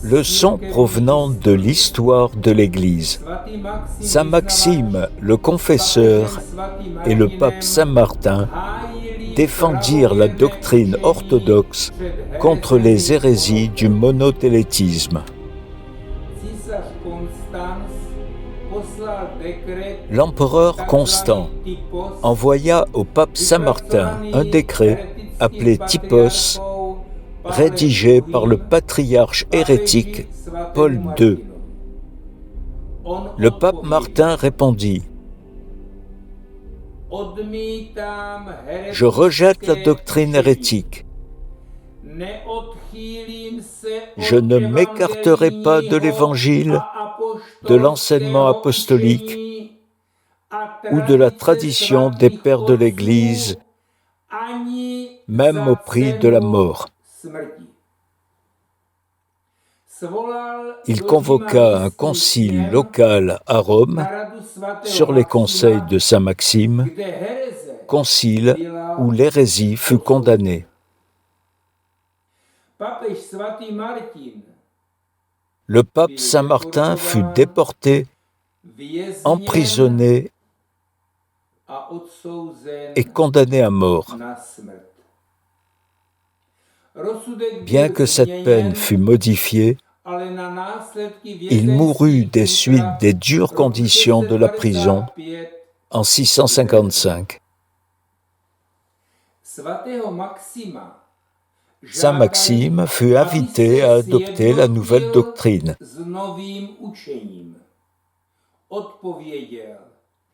Leçon provenant de l'histoire de l'Église. Saint Maxime, le confesseur, et le pape Saint Martin défendirent la doctrine orthodoxe contre les hérésies du monothélétisme. L'empereur Constant envoya au pape Saint Martin un décret appelé Typos, rédigé par le patriarche hérétique Paul II. Le pape Martin répondit : « Je rejette la doctrine hérétique. Je ne m'écarterai pas de l'Évangile, de l'enseignement apostolique ou de la tradition des pères de l'Église, même au prix de la mort. » Il convoqua un concile local à Rome sur les conseils de Saint Maxime, concile où l'hérésie fut condamnée. Le pape Saint Martin fut déporté, emprisonné et condamné à mort. Bien que cette peine fût modifiée, il mourut des suites des dures conditions de la prison en 655. Saint Maxime fut invité à adopter la nouvelle doctrine.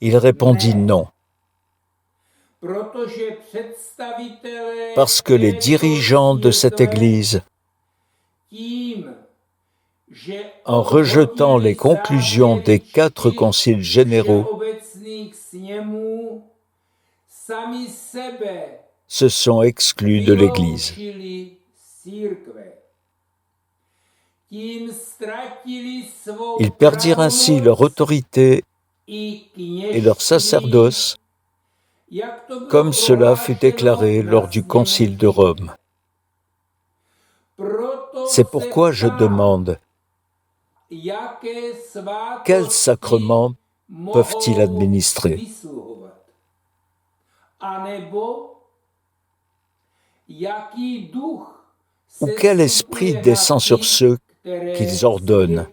Il répondit non, parce que les dirigeants de cette Église, en rejetant les conclusions des 4 conciles généraux, se sont exclus de l'Église. Ils perdirent ainsi leur autorité et leur sacerdoce, comme cela fut déclaré lors du Concile de Rome. C'est pourquoi je demande, quels sacrements peuvent-ils administrer ? Ou quel esprit descend sur ceux qu'ils ordonnent ?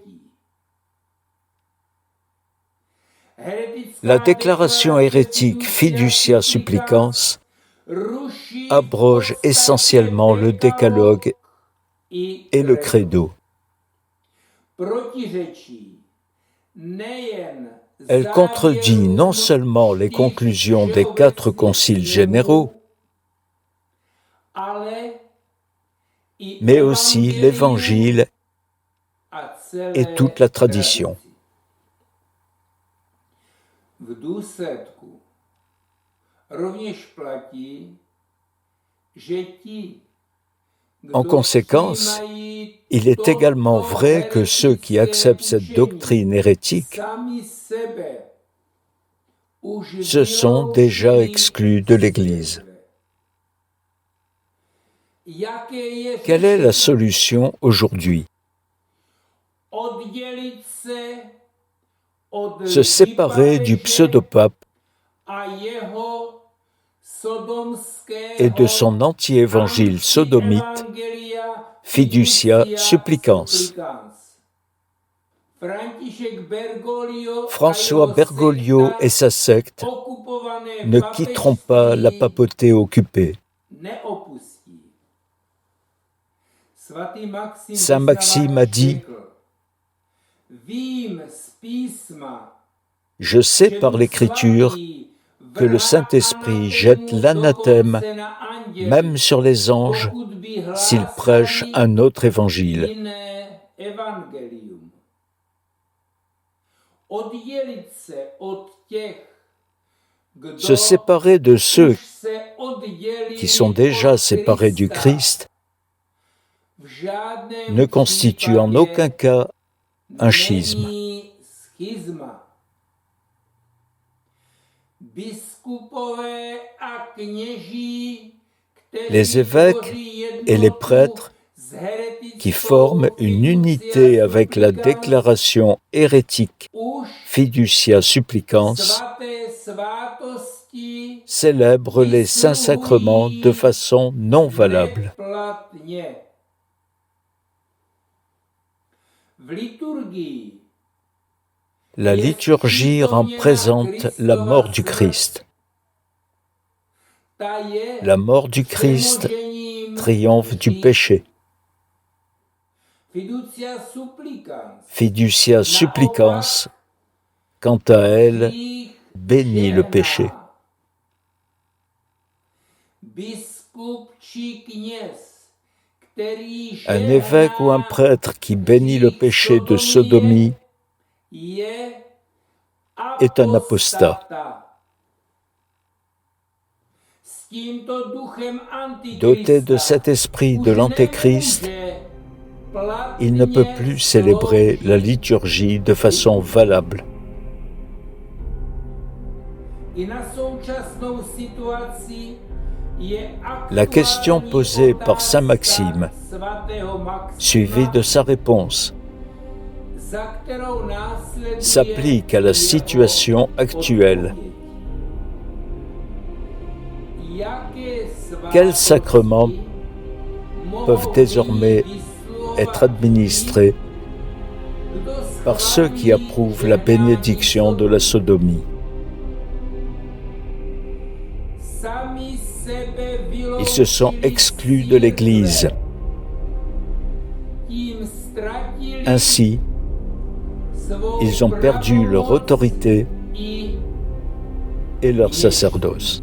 La déclaration hérétique Fiducia Supplicans abroge essentiellement le décalogue et le credo. Elle contredit non seulement les conclusions des 4 conciles généraux, mais aussi l'Évangile et toute la tradition. En conséquence, il est également vrai que ceux qui acceptent cette doctrine hérétique se sont déjà exclus de l'Église. Quelle est la solution aujourd'hui ? Se séparer du pseudopape et de son anti-évangile sodomite, Fiducia Supplicans. François Bergoglio et sa secte ne quitteront pas la papauté occupée. Saint Maxime a dit : « Je sais par l'Écriture que le Saint-Esprit jette l'anathème même sur les anges s'ils prêchent un autre évangile. » Se séparer de ceux qui sont déjà séparés du Christ ne constitue en aucun cas un schisme. Les évêques et les prêtres qui forment une unité avec la déclaration hérétique Fiducia Supplicans, célèbrent les saints sacrements de façon non valable. La liturgie rend présente la mort du Christ. La mort du Christ triomphe du péché. Fiducia Supplicans, quant à elle, bénit le péché. Un évêque ou un prêtre qui bénit le péché de sodomie est un apostat. Doté de cet esprit de l'Antéchrist, il ne peut plus célébrer la liturgie de façon valable. La question posée par saint Maxime, suivie de sa réponse, s'applique à la situation actuelle. Quels sacrements peuvent désormais être administrés par ceux qui approuvent la bénédiction de la sodomie? Ils se sont exclus de l'Église. Ainsi, ils ont perdu leur autorité et leur sacerdoce.